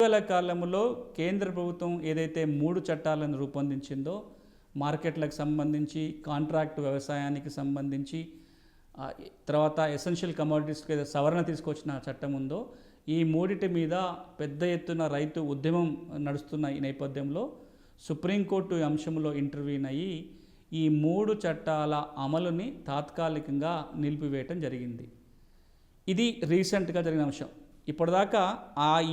ఇటీవల కాలంలో కేంద్ర ప్రభుత్వం ఏదైతే 3 చట్టాలను రూపొందించిందో మార్కెట్లకు సంబంధించి, కాంట్రాక్ట్ వ్యవసాయానికి సంబంధించి, తర్వాత ఎసెన్షియల్ కమోడిటీస్కి సవరణ తీసుకొచ్చిన చట్టం ఉందో, ఈ మూడిటి మీద పెద్ద ఎత్తున రైతు ఉద్యమం నడుస్తున్న ఈ నేపథ్యంలో సుప్రీంకోర్టు ఈ అంశంలో ఇంటర్వ్యూన్ అయ్యి ఈ 3 చట్టాల అమలుని తాత్కాలికంగా నిలిపివేయటం జరిగింది. ఇది రీసెంట్గా జరిగిన అంశం. ఇప్పటిదాకా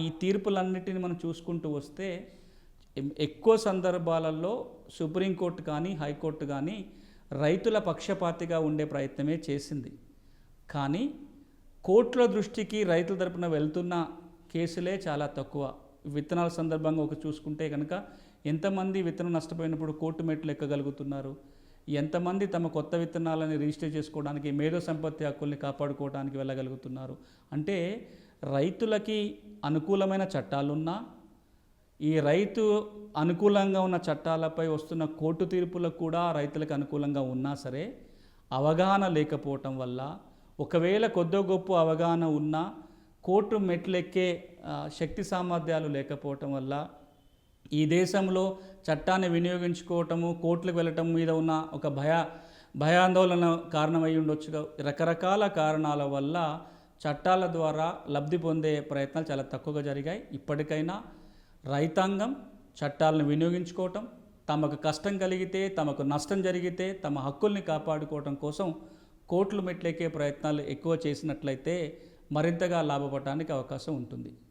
ఈ తీర్పులన్నిటిని మనం చూసుకుంటూ వస్తే ఎక్కువ సందర్భాలలో సుప్రీంకోర్టు కానీ, హైకోర్టు కానీ రైతుల పక్షపాతిగా ఉండే ప్రయత్నమే చేసింది. కానీ కోర్టుల దృష్టికి రైతుల తరపున వెళ్తున్న కేసులే చాలా తక్కువ. విత్తనాల సందర్భంగా చూసుకుంటే కనుక ఎంతమంది విత్తనం నష్టపోయినప్పుడు కోర్టు మెట్లు ఎక్కగలుగుతున్నారు, ఎంతమంది తమ కొత్త విత్తనాలని రిజిస్టర్ చేసుకోవడానికి, మేధో సంపత్తి హక్కుల్ని కాపాడుకోవడానికి వెళ్ళగలుగుతున్నారు. అంటే రైతులకి అనుకూలమైన చట్టాలున్నా, ఈ రైతు అనుకూలంగా ఉన్న చట్టాలపై వస్తున్న కోర్టు తీర్పులకు కూడా రైతులకు అనుకూలంగా ఉన్నా సరే అవగాహన లేకపోవటం వల్ల, ఒకవేళ కొద్దో గొప్ప అవగాహన ఉన్నా కోర్టు మెట్లెక్కే శక్తి సామర్థ్యాలు లేకపోవటం వల్ల ఈ దేశంలో చట్టాన్ని వినియోగించుకోవటము, కోర్టులకు వెళ్ళటం మీద ఉన్న ఒక భయాందోళన కారణమై ఉండొచ్చు. రకరకాల కారణాల వల్ల చట్టాల ద్వారా లబ్ధి పొందే ప్రయత్నాలు చాలా తక్కువగా జరిగాయి. ఇప్పటికైనా రైతాంగం చట్టాలను వినియోగించుకోవటం, తమకు కష్టం కలిగితే, తమకు నష్టం జరిగితే తమ హక్కుల్ని కాపాడుకోవటం కోసం కోర్టులు మెట్లెక్కే ప్రయత్నాలు ఎక్కువ చేసినట్లయితే మరింతగా లాభపడటానికి అవకాశం ఉంటుంది.